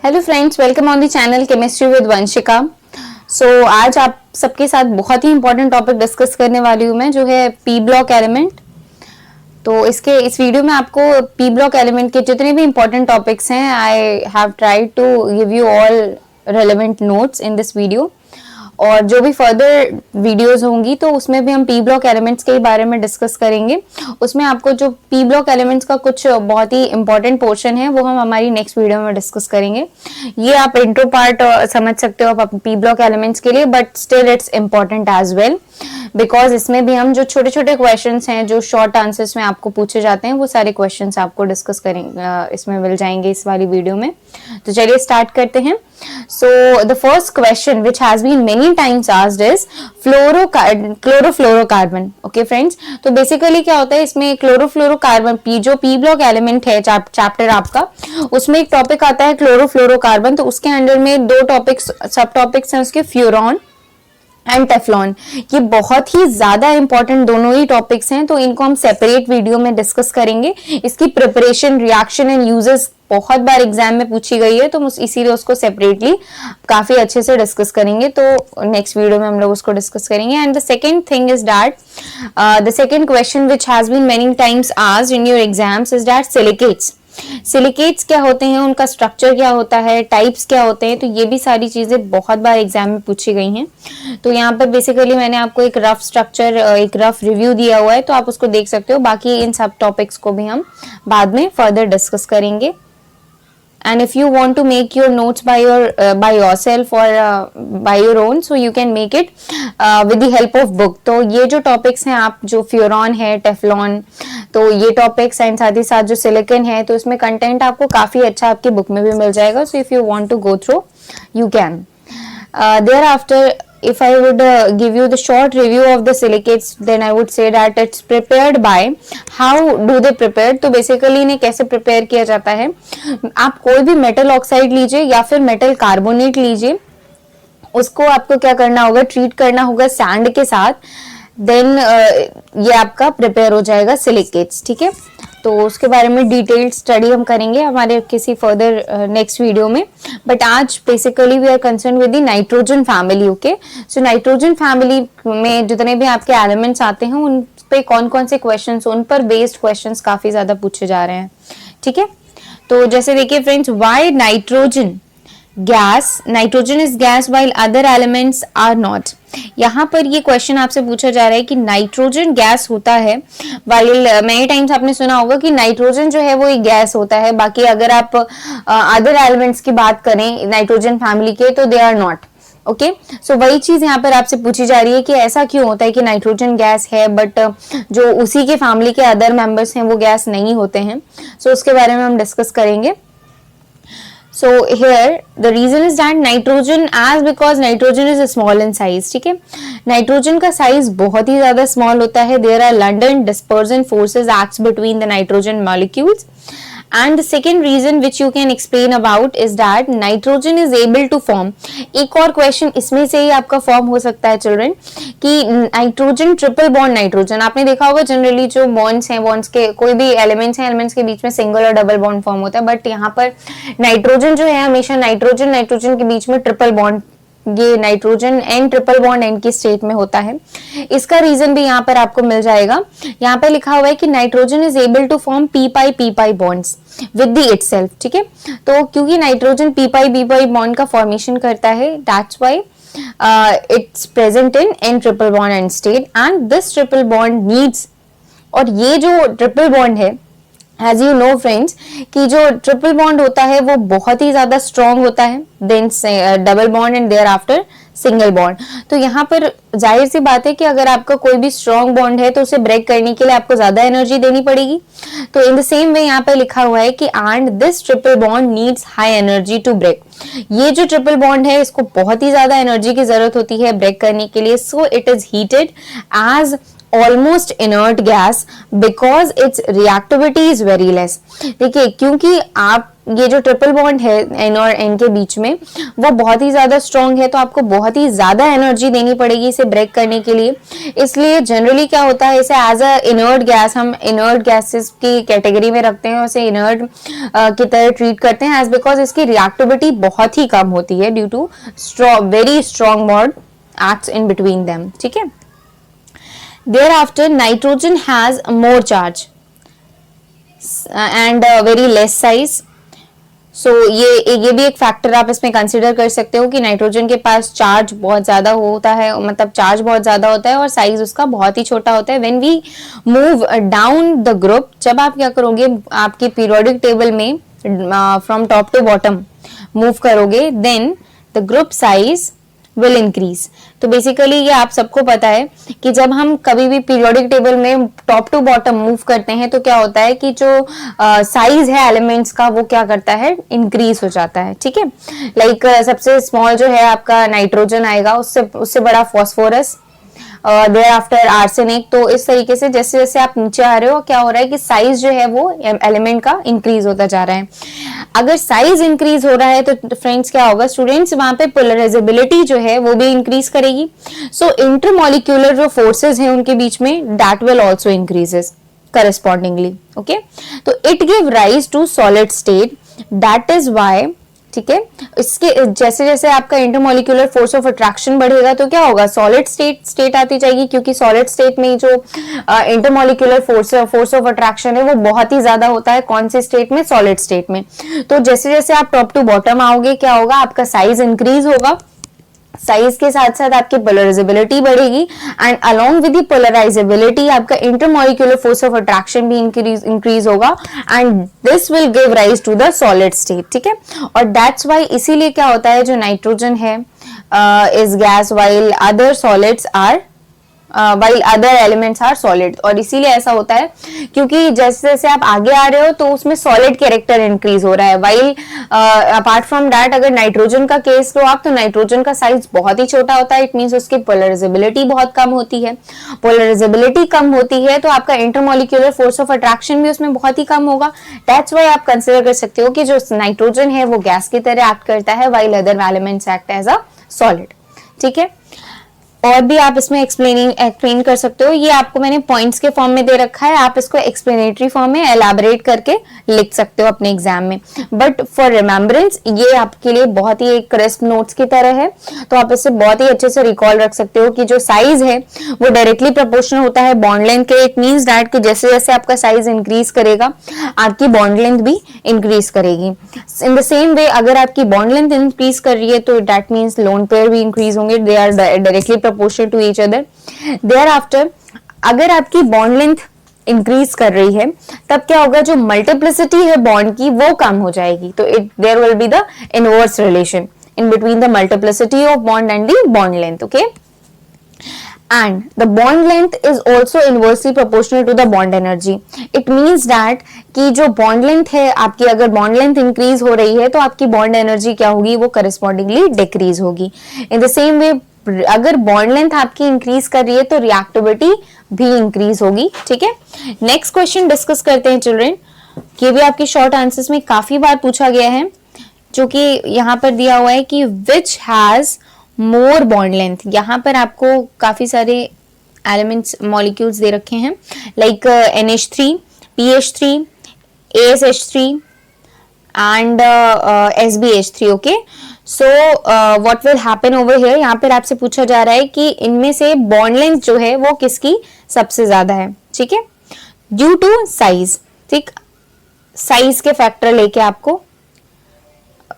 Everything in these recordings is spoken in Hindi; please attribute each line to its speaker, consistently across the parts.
Speaker 1: Hello friends, welcome on the channel chemistry with Vanshika. आज आप सबके साथ बहुत ही इंपॉर्टेंट टॉपिक डिस्कस करने वाली हूँ मैं, जो है पी ब्लॉक एलिमेंट। तो इस वीडियो में आपको पी ब्लॉक एलिमेंट के जितने भी इंपॉर्टेंट टॉपिक्स हैं, I have tried to give you all relevant notes in this video. और जो भी फर्दर वीडियोस होंगी तो उसमें भी हम पी ब्लॉक एलिमेंट्स के बारे में डिस्कस करेंगे। उसमें आपको जो पी ब्लॉक एलिमेंट्स का कुछ बहुत ही इंपॉर्टेंट पोर्शन है वो हम हमारी नेक्स्ट वीडियो में डिस्कस करेंगे। ये आप इंट्रो पार्ट समझ सकते हो आप पी ब्लॉक एलिमेंट्स के लिए, but still it's important as well, because इसमें भी हम जो छोटे छोटे क्वेश्चंस हैं जो शॉर्ट आंसर्स में आपको पूछे जाते हैं वो सारे क्वेश्चंस आपको डिस्कस करेंगे, इसमें मिल जाएंगे इस वाली वीडियो में। तो चलिए स्टार्ट करते हैं। So the first question which has been many times asked is chlorofluorocarbon. Okay friends, तो बेसिकली क्या होता है इसमें क्लोरोफ्लोरोकार्बन जो पी ब्लॉक एलिमेंट है चैप्टर आपका, उसमें एक टॉपिक आता है क्लोरोफ्लोरोकार्बन। तो उसके अंडर में दो टॉपिक्स सब टॉपिक्स हैं उसके, फ्यूरॉन एंड टेफ्लॉन। ये बहुत ही ज्यादा इंपॉर्टेंट दोनों ही टॉपिक्स हैं, तो इनको हम सेपरेट वीडियो में डिस्कस करेंगे। इसकी प्रिपरेशन, रिएक्शन एंड यूजेस बहुत बार एग्जाम में पूछी गई है, तो इसीलिए उसको सेपरेटली काफी अच्छे से डिस्कस करेंगे। तो नेक्स्ट वीडियो में हम लोग उसको डिस्कस करेंगे। And the second thing is that the second question which has been many times asked in your exams is that silicates. Silicates क्या होते हैं, उनका स्ट्रक्चर क्या होता है, टाइप्स क्या होते हैं, तो ये भी सारी चीजें बहुत बार एग्जाम में पूछी गई हैं। तो यहाँ पर बेसिकली मैंने आपको एक रफ स्ट्रक्चर, एक रफ रिव्यू दिया हुआ है, तो आप उसको देख सकते हो। बाकी इन सब टॉपिक्स को भी हम बाद में फर्दर डिस्कस करेंगे। And if you want to make your notes by yourself or by your own, so you can make it with the help of book. तो ये जो टॉपिक्स हैं, आप जो फ्यूरॉन है, टेफ्लॉन, तो ये टॉपिक्स एंड साथ ही साथ जो सिलिकॉन है, तो इसमें कंटेंट आपको काफी अच्छा आपकी बुक में भी मिल जाएगा। So if you want to go through you can. Thereafter, if I would give you the short review of the silicates, then I would say that it's prepared by, how do they prepare? तो बेसिकली इन्हें कैसे प्रिपेयर किया जाता है, आप कोई भी मेटल ऑक्साइड लीजिए या फिर मेटल कार्बोनेट लीजिए, उसको आपको क्या करना होगा, ट्रीट करना होगा सैंड के साथ, देन ये आपका प्रिपेयर हो जाएगा सिलिकेट्स। ठीक है, तो उसके बारे में डिटेल्ड स्टडी हम करेंगे हमारे किसी फर्दर नेक्स्ट वीडियो में। बट आज basically we are concern with the nitrogen family. Okay, so nitrogen family में जितने भी आपके एलिमेंट्स आते हैं उन पे कौन कौन से क्वेश्चंस, उन पर बेस्ड क्वेश्चंस काफी ज्यादा पूछे जा रहे हैं। ठीक है, तो जैसे देखिए friends, why nitrogen gas, nitrogen is gas while other elements are not. यहाँ पर ये क्वेश्चन आपसे पूछा जा रहा है कि नाइट्रोजन गैस होता है व्हाइल, मेनी टाइम्स आपने सुना होगा कि नाइट्रोजन जो है वो एक गैस होता है, बाकी अगर आप अदर एलिमेंट्स की बात करें नाइट्रोजन फैमिली के, तो दे आर नॉट। ओके, सो वही चीज यहाँ पर आपसे पूछी जा रही है कि ऐसा क्यों होता है कि नाइट्रोजन गैस है बट जो उसी के फैमिली के अदर मेंबर्स हैं वो गैस नहीं होते हैं। सो उसके बारे में हम डिस्कस करेंगे। So here the reason is that nitrogen, as because nitrogen is small in size, ठीक है, नाइट्रोजन का साइज बहुत ही ज्यादा स्मॉल होता है। There are London dispersion forces acts between the nitrogen molecules. And the second reason which you can explain about is that nitrogen is able to form, एक और क्वेश्चन इसमें से ही आपका फॉर्म हो सकता है चिल्ड्रन, कि नाइट्रोजन ट्रिपल बॉन्ड नाइट्रोजन, आपने देखा होगा जनरली जो बॉन्ड्स हैं, बॉन्ड्स के कोई भी एलिमेंट्स हैं, एलिमेंट्स के बीच में सिंगल और डबल बॉन्ड फॉर्म होता है, बट यहाँ पर नाइट्रोजन जो है हमेशा नाइट्रोजन के बीच में ट्रिपल बॉन्ड, ये nitrogen N triple bond N की स्टेट में होता है। इसका रीजन भी यहाँ पर आपको मिल जाएगा। यहाँ पर लिखा हुआ है कि nitrogen is able to form P pi bonds with the itself. ठीक है, तो क्योंकि नाइट्रोजन पी पाई बॉन्ड का फॉर्मेशन करता है, that's why it's present in N triple bond N state and this triple bond needs, और ये जो ट्रिपल बॉन्ड है, एज यू नो फ्रेंड्स, कि जो ट्रिपल बॉन्ड होता है वो बहुत ही ज्यादा स्ट्रॉन्ग होता है, than double bond and thereafter single bond. तो यहाँ पर जाहिर सी बात है कि अगर आपका कोई भी स्ट्रॉन्ग बॉन्ड है तो उसे ब्रेक करने के लिए आपको ज्यादा एनर्जी देनी पड़ेगी। तो इन द सेम वे यहाँ पर लिखा हुआ है कि and this triple bond needs high energy to break. ये जो ट्रिपल बॉन्ड है इसको बहुत ही ज्यादा एनर्जी की जरूरत होती है ब्रेक करने के लिए। So it is heated as almost inert gas because its reactivity is very less। देखिए, क्योंकि आप ये जो ट्रिपल बॉन्ड है N और N के बीच में वो बहुत ही ज्यादा स्ट्रॉन्ग है, तो आपको बहुत ही ज्यादा एनर्जी देनी पड़ेगी इसे ब्रेक करने के लिए। इसलिए जनरली क्या होता है, इसे एज अ इनर्ट गैस, हम इनर्ट गैसेस की कैटेगरी में रखते हैं, उसे इनर्ट की तरह ट्रीट करते हैं, एज बिकॉज इसकी रिएक्टिविटी बहुत ही कम होती है due to very strong bond acts in between them. ठीक है, thereafter nitrogen has more charge and very less size. सो ये भी एक फैक्टर आप इसमें कंसिडर कर सकते हो कि नाइट्रोजन के पास चार्ज बहुत ज्यादा होता है, मतलब चार्ज बहुत ज्यादा होता है और साइज उसका बहुत ही छोटा होता है। When we move down the group, जब आप क्या करोगे आपके पीरियोडिक टेबल में from top to bottom move करोगे, then the group size will increase. तो बेसिकली ये आप सबको पता है कि जब हम कभी भी पीरियोडिक टेबल में टॉप टू बॉटम मूव करते हैं तो क्या होता है कि जो साइज है एलिमेंट्स का वो क्या करता है, इंक्रीज हो जाता है। ठीक है, लाइक सबसे स्मॉल जो है आपका नाइट्रोजन आएगा, उससे बड़ा फॉस्फोरस, देयर आफ्टर आर्सेनिक। तो इस तरीके से जैसे जैसे आप नीचे आ रहे हो क्या हो रहा है कि साइज जो है वो एलिमेंट का इंक्रीज होता जा रहा है। अगर साइज इंक्रीज हो रहा है तो फ्रेंड्स क्या होगा स्टूडेंट्स, वहां पे पोलराइजेबिलिटी जो है वो भी इंक्रीज करेगी। सो इंटरमॉलिक्यूलर जो फोर्सेस हैं उनके बीच में that will also increases correspondingly. Okay, तो it give rise to solid state, that is why. ठीक है, इसके जैसे जैसे आपका इंटरमॉलिक्यूलर फोर्स ऑफ अट्रैक्शन बढ़ेगा तो क्या होगा, सॉलिड स्टेट आती जाएगी, क्योंकि सॉलिड स्टेट में जो इंटरमॉलिक्यूलर फोर्स ऑफ अट्रैक्शन है वो बहुत ही ज्यादा होता है। कौन सी स्टेट में, सॉलिड स्टेट में। तो जैसे जैसे आप टॉप टू बॉटम आओगे क्या होगा, आपका साइज इंक्रीज होगा, साइज के साथ साथ आपकी पोलराइजेबिलिटी बढ़ेगी and along with the polarisability आपका इंटरमॉलिक्यूलर फोर्स ऑफ अट्रैक्शन भी इंक्रीज होगा and this will give rise to the solid state. ठीक है, और दैट्स व्हाई इसीलिए क्या होता है जो नाइट्रोजन है is gas while other solids are while other elements are solid। और इसीलिए ऐसा होता है क्योंकि जैसे जैसे आप आगे आ रहे हो तो उसमें सॉलिड कैरेक्टर इंक्रीज हो रहा है। while अपार्ट फ्रॉम दैट अगर नाइट्रोजन का केस लो आप, तो नाइट्रोजन का साइज बहुत ही छोटा होता है, इट मींस उसकी पोलराइजेबिलिटी बहुत कम होती है। पोलराइजेबिलिटी कम होती है तो आपका इंटरमॉलिक्यूलर फोर्स ऑफ अट्रैक्शन भी उसमें बहुत ही कम होगा। दैट्स व्हाई आप कंसिडर कर सकते हो कि जो नाइट्रोजन है वो गैस की तरह एक्ट करता है while other elements act as a solid। ठीक है, और भी आप इसमें एक्सप्लेन कर सकते हो। ये आपको मैंने पॉइंट्स के फॉर्म में दे रखा है, आप इसको एक्सप्लेनेटरी फॉर्म में एलैबोरेट करके लिख सकते हो अपने एग्जाम में। बट फॉर रिमेम्बरेंस ये आपके लिए बहुत ही एक क्रिस्प नोट्स की तरह है, तो आप इसे बहुत ही अच्छे से रिकॉल रख सकते हो कि जो साइज है वो डायरेक्टली प्रोपोर्शनल होता है बॉन्ड लेंथ के। इट मीन्स दैट कि जैसे जैसे आपका साइज इंक्रीज करेगा आपकी बॉन्ड लेंथ भी इंक्रीज करेगी। इन द सेम वे अगर आपकी बॉन्ड लेंथ इंक्रीज कर रही है तो दैट मीन्स लोन पेयर भी इंक्रीज होंगे, they are directly proportional to each other। thereafter अगर आपकी बॉन्ड लेंथ इंक्रीज कर रही है तब क्या होगा, जो मल्टीप्लिसिटी है बॉन्ड की वो कम हो जाएगी। तो there will be the inverse relation in between the multiplicity of bond and the bond length. Okay, and the bond length is also inversely proportional to the bond energy। it means that कि जो bond length है आपकी, अगर bond length increase हो रही है तो आपकी bond energy क्या होगी, वो correspondingly decrease होगी। in the same way अगर बॉन्ड लेंथ आपकी इंक्रीज कर रही है तो रिएक्टिविटी भी इंक्रीज होगी। ठीक है, नेक्स्ट क्वेश्चन डिस्कस करते हैं चिल्ड्रन। ये भी आपके शॉर्ट आंसर्स में काफी बार पूछा गया है, जो कि यहाँ पर दिया हुआ है कि which has more bond length. यहाँ पर आपको काफी सारे एलिमेंट्स मॉलिक्यूल्स दे रखे हैं, like NH3, PH3, ASH3 and SbH3। Okay, so what will happen over here, यहाँ पर आपसे पूछा जा रहा है कि इनमें से बॉन्ड लेंथ जो है वो किसकी सबसे ज्यादा है। ठीक है, ड्यू टू साइज। ठीक, साइज के फैक्टर लेके आपको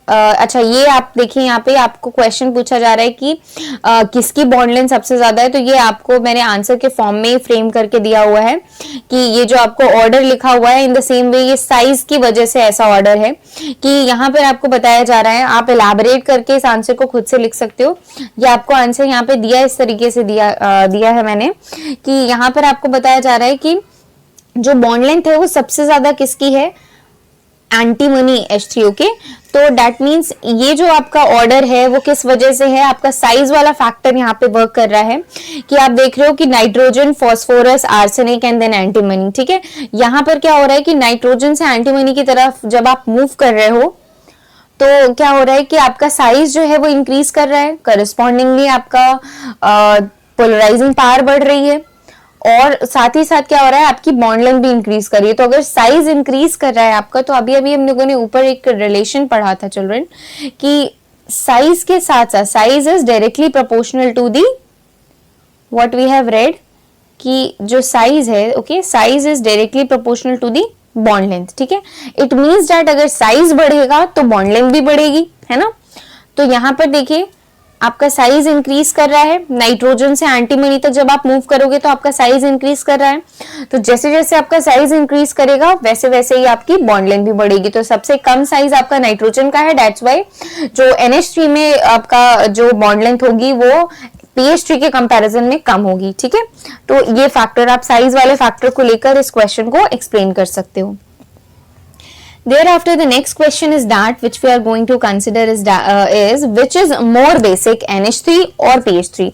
Speaker 1: अच्छा ये आप देखिए यहाँ पे आपको क्वेश्चन पूछा जा रहा है कि किसकी बॉन्ड लेंथ सबसे ज्यादा है। तो ये आपको मैंने आंसर के फॉर्म में फ्रेम करके दिया हुआ है कि ये जो आपको ऑर्डर लिखा हुआ है इन द सेम वे ये साइज की वजह से ऐसा ऑर्डर है कि यहाँ पर आपको बताया जा रहा है। आप एलैबोरेट करके इस आंसर को खुद से लिख सकते हो। ये आपको आंसर यहाँ पे दिया इस तरीके से दिया है मैंने कि यहाँ पर आपको बताया जा रहा है कि जो बॉन्ड लेंथ है वो सबसे ज्यादा किसकी है, एंटीमनी H3, ओके। तो दैट मीन्स ये जो आपका ऑर्डर है वो किस वजह से है, आपका साइज वाला फैक्टर यहाँ पे वर्क कर रहा है कि आप देख रहे हो कि nitrogen, phosphorus, arsenic and then antimony, ठीक है। यहाँ पर क्या हो रहा है कि नाइट्रोजन से एंटीमनी की तरफ जब आप मूव कर रहे हो तो क्या हो रहा है कि आपका साइज जो है वो इंक्रीज कर रहा है, करस्पॉन्डिंगली आपका पोलराइजिंग पावर बढ़ रही है, और साथ ही साथ क्या हो रहा है, आपकी बॉन्ड लेंथ भी इंक्रीज कर रही है। तो अगर साइज इंक्रीज कर रहा है आपका, तो अभी अभी हम लोगों ने ऊपर एक रिलेशन पढ़ा था चिल्ड्रन कि साइज के साथ साथ size is directly proportional to the, what we have read कि जो साइज है, okay, size is directly proportional to the bond length, ठीक है। इट मीन्स दैट अगर साइज बढ़ेगा तो बॉन्ड लेंथ भी बढ़ेगी, है ना। तो यहाँ पर देखिए आपका साइज इंक्रीज कर रहा है, नाइट्रोजन से एंटीमनी तक जब आप मूव करोगे तो आपका साइज इंक्रीज कर रहा है। तो जैसे जैसे आपका साइज इंक्रीज करेगा वैसे वैसे ही आपकी बॉन्ड लेंथ भी बढ़ेगी। तो सबसे कम साइज आपका नाइट्रोजन का है, दैट्स वाई जो NH3 में आपका जो बॉन्ड लेंथ होगी वो PH3 के कंपैरिजन में कम होगी, ठीक है। तो ये फैक्टर, आप साइज वाले फैक्टर को लेकर इस क्वेश्चन को एक्सप्लेन कर सकते हो। Thereafter, the next question is that which we are going to consider is which is more basic, NH3 और PH3।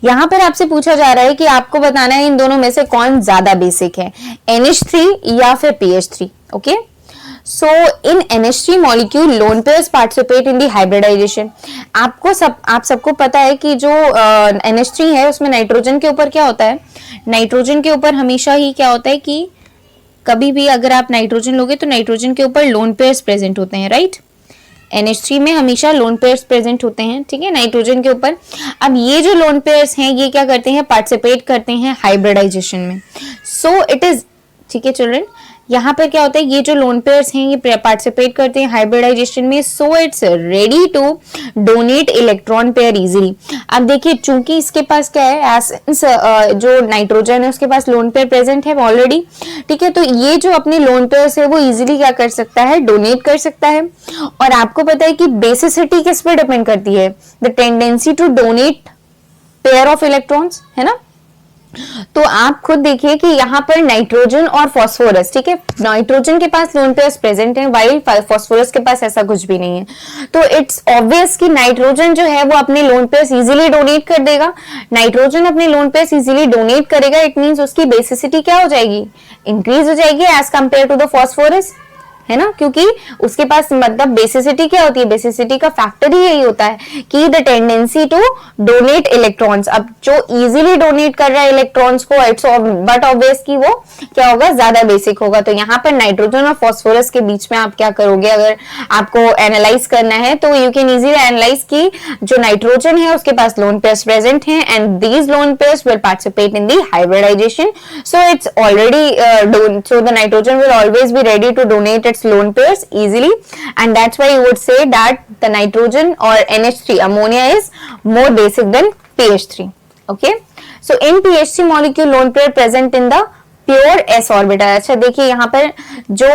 Speaker 1: यहाँ पर आपसे पूछा जा रहा है कि आपको बताना है इन दोनों में से कौन ज्यादा बेसिक है, NH3 या फिर PH3, okay. So in NH3 molecule lone pairs participate in the hybridization। आप सबको पता है कि जो NH3 है उसमें नाइट्रोजन के ऊपर क्या होता है, नाइट्रोजन के ऊपर हमेशा ही क्या होता है कि कभी भी अगर आप नाइट्रोजन लोगे तो नाइट्रोजन के ऊपर लोन पेयर्स प्रेजेंट होते हैं, राइट। NH3 में हमेशा लोन पेयर्स प्रेजेंट होते हैं, ठीक है, नाइट्रोजन के ऊपर। अब ये जो लोन पेयर्स हैं ये क्या करते हैं, पार्टिसिपेट करते हैं हाइब्रिडाइजेशन में। सो इट इज, ठीक है चिल्ड्रन, यहाँ पर क्या होता है, ये जो लोन पेयर्स हैं ये पार्टिसिपेट करते हैं हाइब्रिडाइजेशन में। So it's ready to donate electron pair easily. अब देखिए चूंकि इसके पास क्या है, जो नाइट्रोजन है उसके पास लोन पेयर प्रेजेंट है ऑलरेडी, ठीक है। तो ये जो अपने लोन पेयर्स है वो इजीली क्या कर सकता है, डोनेट कर सकता है। और आपको पता है कि बेसिसिटी किस पे डिपेंड करती है, the tendency to donate pair of electrons, है ना। तो आप खुद देखिए कि यहाँ पर नाइट्रोजन और फॉस्फोरस, ठीक है, नाइट्रोजन के पास लोन पेयर्स प्रेजेंट हैं वाइल फॉस्फोरस के पास ऐसा कुछ भी नहीं है। तो इट्स ऑब्वियस कि नाइट्रोजन जो है वो अपने लोन पेयर्स इजीली डोनेट कर देगा। नाइट्रोजन अपने लोन पेयर्स इजीली डोनेट करेगा, इट मींस उसकी बेसिसिटी क्या हो जाएगी, इंक्रीज हो जाएगी as compare to the phosphorus, है ना। क्योंकि उसके पास मतलब बेसिसिटी क्या होती है, बेसिसिटी का फैक्टर ही यही होता है कि the tendency to donate electrons. अब जो इजीली डोनेट कर रहा है इलेक्ट्रॉन्स को, इट्स बट ऑब्वियस कि वो क्या होगा, ज्यादा बेसिक होगा। तो यहाँ पर नाइट्रोजन और फॉस्फोरस के बीच में आप क्या करोगे, अगर आपको एनालाइज करना है तो यू कैन इजीली एनालाइज कि जो नाइट्रोजन है उसके पास लोन पेयर्स प्रेजेंट हैं and these lone pairs will participate in the hybridisation. So it's already, so the nitrogen will always be ready to donate its lone pairs easily, and that's why you would say that the nitrogen or NH3 ammonia is more basic than PH3, okay। So in PH3 molecule lone pair present in the pure s orbital। अच्छा देखिए यहाँ पर जो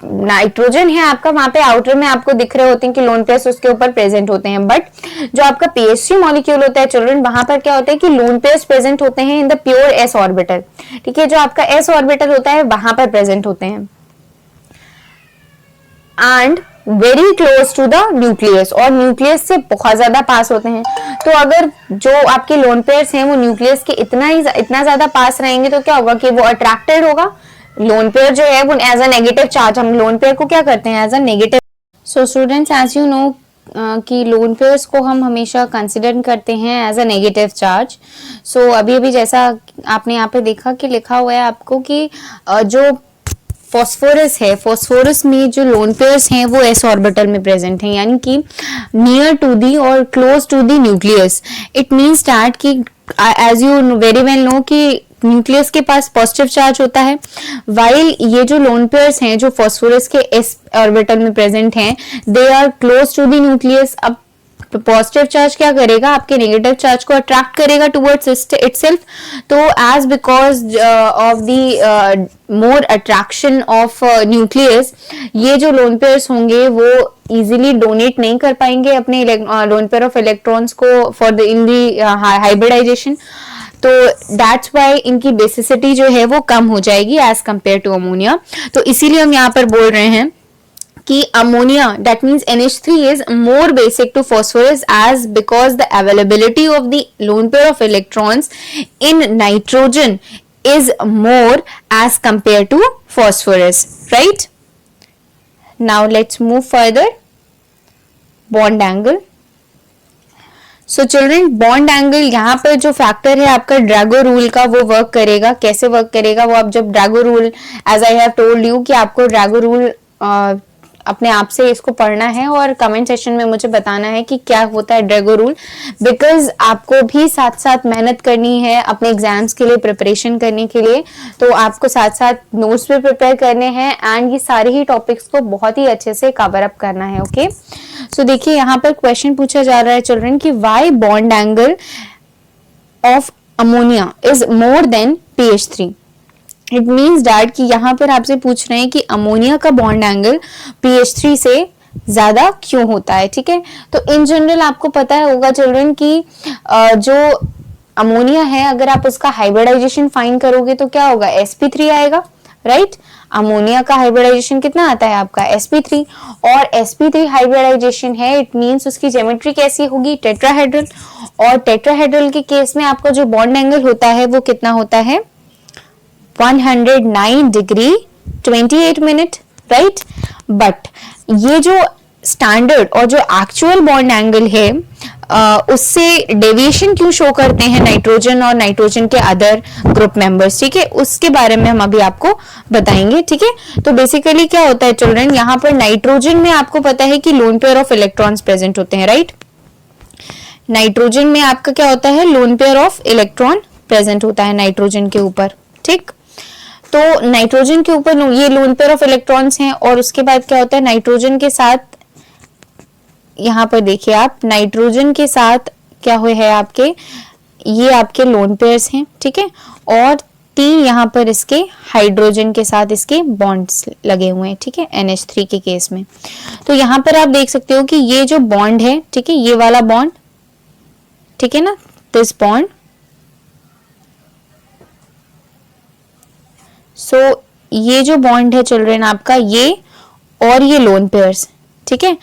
Speaker 1: नाइट्रोजन है आपका, वहां पे आउटर में आपको दिख रहे होते हैं कि लोन पेयर्स उसके ऊपर प्रेजेंट होते हैं, बट जो आपका PH3 मॉलिक्यूल होता है चिल्ड्रन, वहां पर क्या होता है कि लोन पेयर्स प्रेजेंट होते हैं in the pure s orbital, ठीक है। जो आपका s ऑर्बिटल होता है वहां पर प्रेजेंट होते हैं and very close to the nucleus, और न्यूक्लियस से बहुत ज्यादा पास होते हैं। तो अगर जो आपके लोन पेयर्स हैं वो न्यूक्लियस के इतना ज्यादा पास रहेंगे तो क्या होगा कि वो अट्रैक्टेड होगा। लोन पेयर जो है वो एज अ नेगेटिव चार्ज, हम लोन पेयर को क्या करते हैं, as a negative. So students as you know कि लोन पेयर्स को हम हमेशा कंसिडर करते हैं as a negative charge. So अभी अभी जैसा आपने यहाँ पे देखा कि लिखा हुआ है आपको कि जो फॉस्फोरस है, फॉस्फोरस में जो लोन पेयर्स हैं वो s ऑर्बिटल में प्रेजेंट हैं, यानी कि नियर टू दी और close to the nucleus. It means that कि as you very well know कि न्यूक्लियस के पास पॉजिटिव चार्ज होता है, वाइल ये जो लोन पेयर्स हैं जो फॉस्फोरस के s ऑर्बिटल में प्रेजेंट हैं, they are close to the nucleus. अब पॉजिटिव चार्ज क्या करेगा, आपके नेगेटिव चार्ज को अट्रैक्ट करेगा टुवर्ड्स इटसेल्फ। तो as because of the more attraction of nucleus, ये जो लोन पेयर्स होंगे वो इजीली डोनेट नहीं कर पाएंगे अपने लोन पेयर ऑफ इलेक्ट्रॉन्स को for the in the hybridisation. तो दैट्स वाई इनकी बेसिसिटी जो है वो कम हो जाएगी एज कंपेयर टू अमोनिया। तो इसीलिए हम यहाँ पर बोल रहे हैं कि ammonia, that means NH3 is more basic to phosphorus as because the availability of the lone pair of electrons in nitrogen is more as compared to phosphorus, right? Now let's move further. Bond angle. So children bond angle यहाँ पर जो फैक्टर है आपका ड्रैगो रूल का वो वर्क करेगा. कैसे वर्क करेगा वो आप जब Drago rule, as I have told you कि आपको ड्रैगो रूल अपने आप से इसको पढ़ना है और कमेंट सेक्शन में मुझे बताना है कि क्या होता है ड्रैगो रूल, बिकॉज आपको भी साथ साथ मेहनत करनी है अपने एग्जाम्स के लिए, प्रिपरेशन करने के लिए. तो आपको साथ साथ नोट्स भी प्रिपेयर करने हैं एंड ये सारे ही टॉपिक्स को बहुत ही अच्छे से कवर अप करना है. ओके सो देखिए यहाँ पर क्वेश्चन पूछा जा रहा है चिल्ड्रन कि why bond angle of ammonia is more than pH3. It means that कि यहाँ पर आपसे पूछ रहे हैं कि अमोनिया का बॉन्ड एंगल pH3 से ज्यादा क्यों होता है. ठीक है, तो इन जनरल आपको पता होगा चिल्ड्रन कि जो अमोनिया है अगर आप उसका हाइब्रिडाइजेशन फाइंड करोगे तो क्या होगा, sp3 आएगा, राइट. अमोनिया का हाइब्रिडाइजेशन कितना आता है आपका, sp3, और sp3 हाइब्रिडाइजेशन है, इट मींस उसकी ज्योमेट्री कैसी होगी, टेट्राहेड्रल. और टेट्राहेड्रल के केस में आपका जो बॉन्ड एंगल होता है वो कितना होता है, 109 डिग्री 28 मिनट, राइट. बट ये जो स्टैंडर्ड और जो एक्चुअल बॉन्ड एंगल है उससे डेविएशन क्यों शो करते हैं नाइट्रोजन और नाइट्रोजन के अदर ग्रुप मेंबर्स. ठीक है, उसके बारे में हम अभी आपको बताएंगे. ठीक है, तो बेसिकली क्या होता है चिल्ड्रन, यहाँ पर नाइट्रोजन में आपको पता है कि loan pair of electrons present होते हैं, राइट. नाइट्रोजन में आपका क्या होता है, loan pair of electron present होता है नाइट्रोजन के ऊपर. ठीक, तो नाइट्रोजन के ऊपर ये लोन पेयर ऑफ इलेक्ट्रॉन्स हैं और उसके बाद क्या होता है नाइट्रोजन के साथ, यहाँ पर देखिए आप, नाइट्रोजन के साथ क्या हुए है आपके, ये आपके लोन पेयर्स हैं. ठीक है, और 3 यहाँ पर इसके हाइड्रोजन के साथ इसके बॉन्ड्स लगे हुए हैं. ठीक है, NH3 के केस में. तो यहाँ पर आप देख सकते हो कि ये जो बॉन्ड है, ठीक है, ये वाला बॉन्ड, ठीक है ना, दिस बॉन्ड. सो ये जो बॉन्ड है चिल्ड्रन आपका, ये और ये लोन पेयर्स, ठीक है,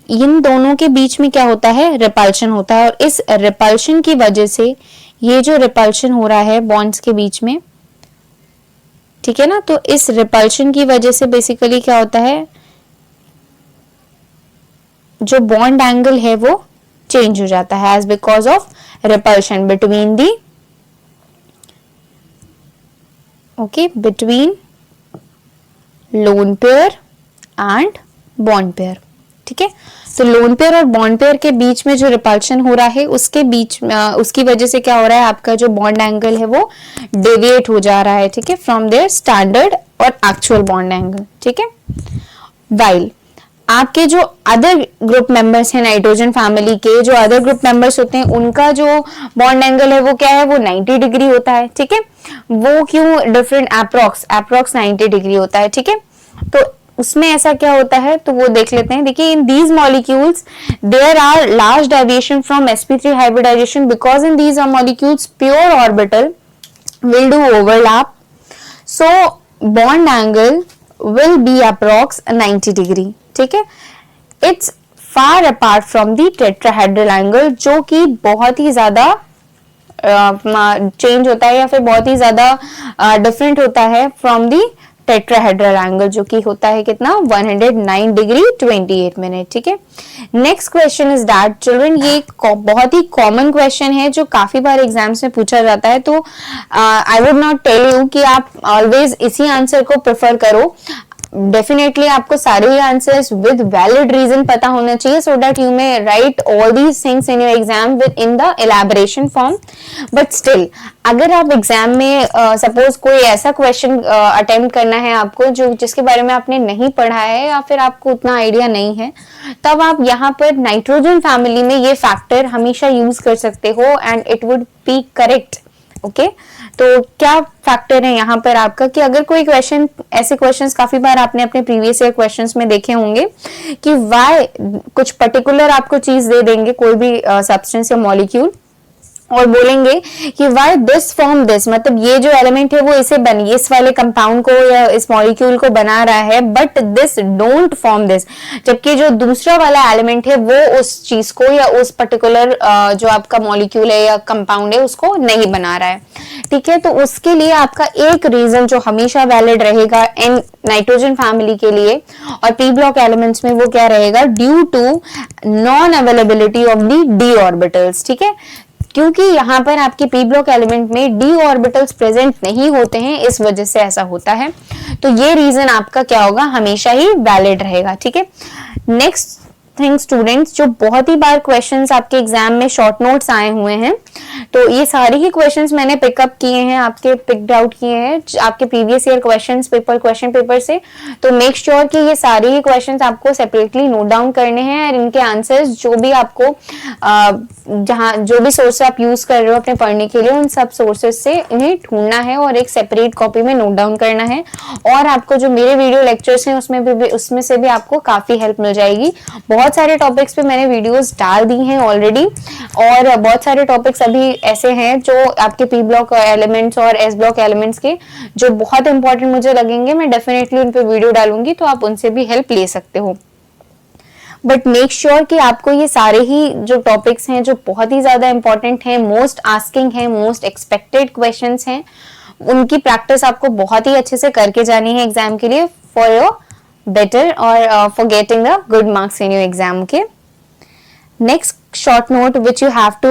Speaker 1: इन दोनों के बीच में क्या होता है, रिपल्शन होता है. और इस रिपल्शन की वजह से, ये जो रिपल्शन हो रहा है बॉन्ड्स के बीच में, ठीक है ना, तो इस रिपल्शन की वजह से बेसिकली क्या होता है, जो बॉन्ड एंगल है वो चेंज हो जाता है as because of repulsion between the, okay, between lone pair and bond pair. ठीक है, तो लोन पेयर और बॉन्ड पेयर के बीच में जो रिपल्शन हो रहा है उसके बीच उसकी वजह से क्या हो रहा है, आपका जो बॉन्ड एंगल है वो डेविएट हो जा रहा है. ठीक है, फ्रॉम देयर स्टैंडर्ड और एक्चुअल बॉन्ड एंगल. ठीक है, वाइल आपके जो अदर ग्रुप मेंबर्स हैं नाइट्रोजन फैमिली के, जो अदर ग्रुप मेंबर्स होते हैं उनका जो बॉन्ड एंगल है वो क्या है, वो 90 डिग्री होता है. ठीक है, वो क्यों डिफरेंट, अप्रोक्स 90 डिग्री होता है. ठीक है, तो उसमें ऐसा क्या होता है तो वो देख लेते हैं. देखिए, in these molecules there are large deviation from sp3 hybridisation because in these molecules pure orbital will do overlap, so bond angle will be approx 90 degree. ठीक है, it's far apart from the tetrahedral angle जो कि बहुत ही ज्यादा चेंज होता है या फिर बहुत ही ज्यादा डिफरेंट होता है फ्रॉम दी टेट्राहेड्रल एंगल जो कि होता है कितना, 109 डिग्री 28 मिनट. ठीक है, next question is that children, ये बहुत ही कॉमन क्वेश्चन है जो काफी बार एग्जाम्स में पूछा जाता है. तो I would not tell you कि आप ऑलवेज इसी आंसर को प्रेफर करो. डेफिनेटली आपको सारे ही आंसर्स विद वैलिड रीजन पता होना चाहिए so that you may write all these things in your exam within the elaboration form. But still अगर आप एग्जाम में सपोज कोई ऐसा क्वेश्चन अटेम्प्ट करना है आपको जो जिसके बारे में आपने नहीं पढ़ा है या फिर आपको उतना आइडिया नहीं है, तब आप यहाँ पर नाइट्रोजन फैमिली में ये फैक्टर हमेशा यूज कर सकते हो and it would be correct. Okay, तो क्या फैक्टर है यहाँ पर आपका कि अगर कोई क्वेश्चन, ऐसे क्वेश्चंस काफी बार आपने अपने प्रीवियस ईयर क्वेश्चंस में देखे होंगे कि वाई कुछ पर्टिकुलर आपको चीज दे देंगे, कोई भी सब्सटेंस या मॉलिक्यूल, और बोलेंगे कि वाई दिस फॉर्म दिस, मतलब ये जो एलिमेंट है वो इसे बन इस वाले कंपाउंड को या इस मॉलिक्यूल को बना रहा है, but this don't form this, जबकि जो दूसरा वाला एलिमेंट है वो उस चीज को या उस पर्टिकुलर जो आपका मॉलिक्यूल है या कंपाउंड है उसको नहीं बना रहा है। ठीक है, तो उसके लिए आपका एक रीजन जो हमेशा वैलिड रहेगा इन नाइट्रोजन फैमिली के लिए और पी ब्लॉक एलिमेंट्स में, वो क्या रहेगा, due to non availability of the d orbitals. ठीक है, क्योंकि यहाँ पर आपके पी ब्लॉक एलिमेंट में डी ऑर्बिटल्स प्रेजेंट नहीं होते हैं, इस वजह से ऐसा होता है। तो ये रीजन आपका क्या होगा, हमेशा ही वैलिड रहेगा। ठीक है, नेक्स्ट थिंग स्टूडेंट्स, जो बहुत ही बार क्वेश्चंस आपके एग्जाम में शॉर्ट नोट्स आए हुए हैं, तो ये सारे ही क्वेश्चंस मैंने पिकअप किए हैं, आपके पिक्ड आउट किए हैं आपके previous year questions paper question paper से। तो मेक श्योर कि ये सारे ही क्वेश्चंस आपको सेपरेटली नोट डाउन करने हैं और इनके आंसर्स जो भी आपको जहां जो भी सोर्स आप यूज कर रहे हो अपने पढ़ने के लिए, उन सब सोर्सेस से इन्हें ढूंढना है और एक सेपरेट कॉपी में नोट डाउन करना है। और आपको जो मेरे वीडियो लेक्चर्स हैं उसमें से भी आपको काफी हेल्प मिल जाएगी। बहुत सारे टॉपिक्स पे मैंने वीडियोस डाल दी हैं ऑलरेडी, और बहुत सारे टॉपिक्स अभी ऐसे हैं जो आपके पी ब्लॉक एलिमेंट्स और एस ब्लॉक एलिमेंट्स के जो बहुत इंपॉर्टेंट मुझे लगेंगे, मैं डेफिनेटली उन पे वीडियो डालूंगी, तो आप उनसे भी हेल्प ले सकते हो। बट मेक श्योर कि आपको ये सारे ही जो टॉपिक्स हैं जो बहुत ही ज्यादा इंपॉर्टेंट हैं, मोस्ट आस्किंग हैं, मोस्ट एक्सपेक्टेड क्वेश्चंस हैं, उनकी प्रैक्टिस आपको बहुत ही अच्छे से करके जानी है एग्जाम के लिए, फॉर योर बेटर और for getting the good marks in your exam. Okay, next short note which you have to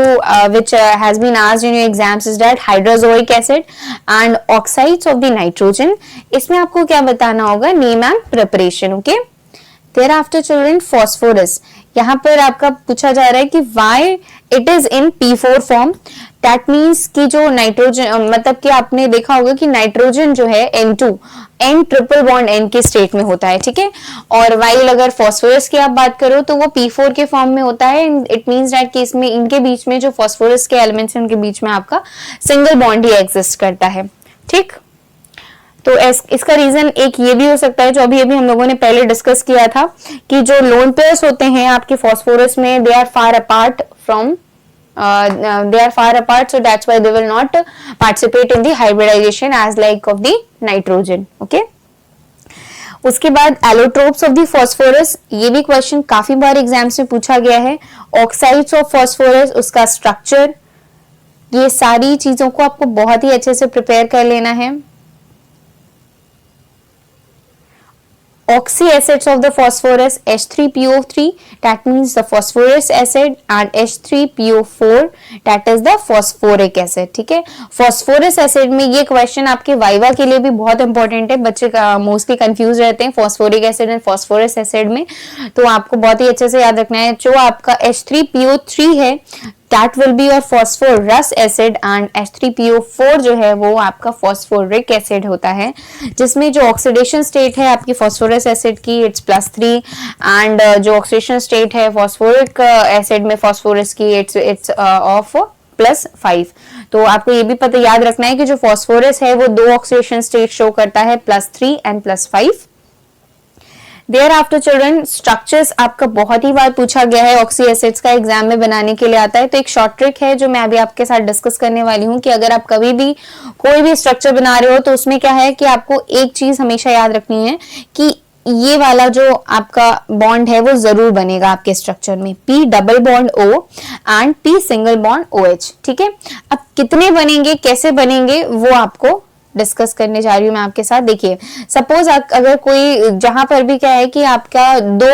Speaker 1: which has been asked in your exams is that hydrozoic acid and oxides of the nitrogen, इसमें आपको क्या बताना होगा, name and preparation। okay, thereafter children phosphorus, यहाँ पर आपका पूछा जा रहा है कि why it is in P4 form, that means कि जो नाइट्रोजन, मतलब कि आपने देखा होगा कि नाइट्रोजन जो है N2 N triple bond N के स्टेट में होता है। ठीक है, और वाइल अगर फॉस्फोरस की आप बात करो तो वो P4 के फॉर्म में होता है। इट मींस दैट कि इसमें इनके बीच में जो फॉस्फोरस के एलिमेंट्स हैं उनके बीच में आपका सिंगल बॉन्ड ही एग्जिस्ट करता है। ठीक, तो इसका रीजन एक ये भी हो सकता है जो अभी अभी हम लोगों ने पहले डिस्कस किया था कि जो लोन पेयर्स होते हैं आपके फॉस्फोरस में, they are far apart from they are far apart, so that's why they will not participate in the hybridization as like of the nitrogen। okay, उसके बाद एलोट्रोप्स ऑफ द फॉस्फोरस, ये भी क्वेश्चन काफी बार एग्जाम्स में पूछा गया है। ऑक्साइड्स ऑफ फॉस्फोरस, उसका स्ट्रक्चर, ये सारी चीजों को आपको बहुत ही अच्छे से प्रिपेयर कर लेना है। Oxy acids of the phosphorus, H3PO3, that means the phosphorus acid, and H3PO4, that is the phosphoric acid। ठीक है, phosphorus acid में ये क्वेश्चन आपके वाइवा के लिए भी बहुत इंपॉर्टेंट है, बच्चे मोस्टली कंफ्यूज रहते हैं phosphoric acid and phosphorus acid में, तो आपको बहुत ही अच्छे से याद रखना है। जो आपका H3PO3 है that will be your phosphorus acid and H3PO4 जो है वो आपका phosphoric acid होता है, जिसमें जो ऑक्सीडेशन स्टेट है आपकी phosphorus acid की it's +3 and जो ऑक्सीडेशन स्टेट है phosphoric acid में phosphorus की it's of +5। तो आपको ये भी पता याद रखना है कि जो phosphorus है वो दो ऑक्सीडेशन स्टेट शो करता है, +3 and +5। Thereafter children, स्ट्रक्चर्स आपका बहुत ही बार पूछा गया है, ऑक्सी एसिड्स का एग्जाम में बनाने के लिए आता है। तो एक शॉर्ट ट्रिक है जो मैं अभी आपके साथ डिस्कस करने वाली हूँ कि अगर आप कभी भी कोई भी स्ट्रक्चर बना रहे हो तो उसमें क्या है कि आपको एक चीज हमेशा याद रखनी है कि ये वाला जो आपका बॉन्ड है वो जरूर बनेगा आपके स्ट्रक्चर में, P double bond O and P single bond OH। ठीक है, अब कितने बनेंगे, कैसे बनेंगे, वो आपको डिस्कस करने जा रही हूँ मैं आपके साथ। देखिए, सपोज अगर कोई जहां पर भी क्या है कि आपका दो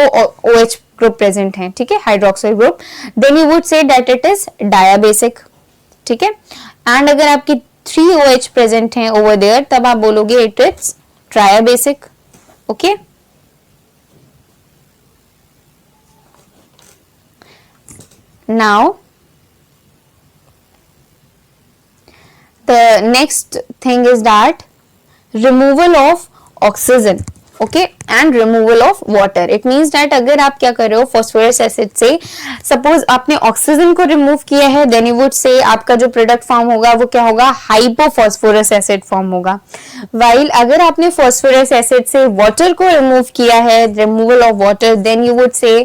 Speaker 1: OH ग्रुप प्रेजेंट है, ठीक है, hydroxyl group, then you would say that it is dibasic. ठीक है, एंड अगर आपकी 3 OH प्रेजेंट हैं ओवर देयर, तब आप बोलोगे it is tribasic. Okay, now the next thing is that removal of oxygen, okay, and removal of water। it means that अगर आप क्या कर रहे हो phosphorus acid से, suppose आपने ऑक्सीजन को रिमूव किया है, then you would say आपका जो प्रोडक्ट फॉर्म होगा वो क्या होगा, हाइपोफॉस्फोरस एसिड फॉर्म होगा। while अगर आपने phosphorus acid से वाटर को रिमूव किया है, removal of water, then you would say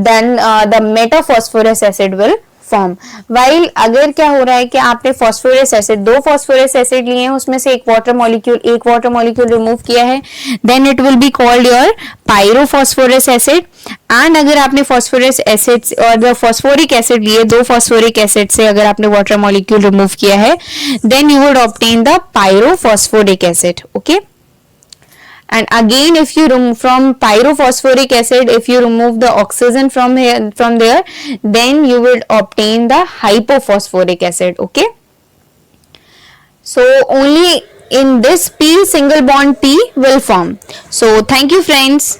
Speaker 1: then the metaphosphorus acid will form. While अगर क्या हो रहा है कि आपने phosphorus acid, 2 phosphorus acid लिए हैं, उसमें से एक water molecule remove किया है, then it will be called your pyrophosphorus acid. And अगर आपने phosphorus acid और the phosphoric acid लिए, 2 phosphoric acid से अगर आपने water molecule remove किया है, then you would obtain the pyrophosphoric acid. Okay. And again, if you remove from pyrophosphoric acid, if you remove the oxygen from there, then you will obtain the hypophosphoric acid. Okay. So only in this P single bond P will form. So thank you friends.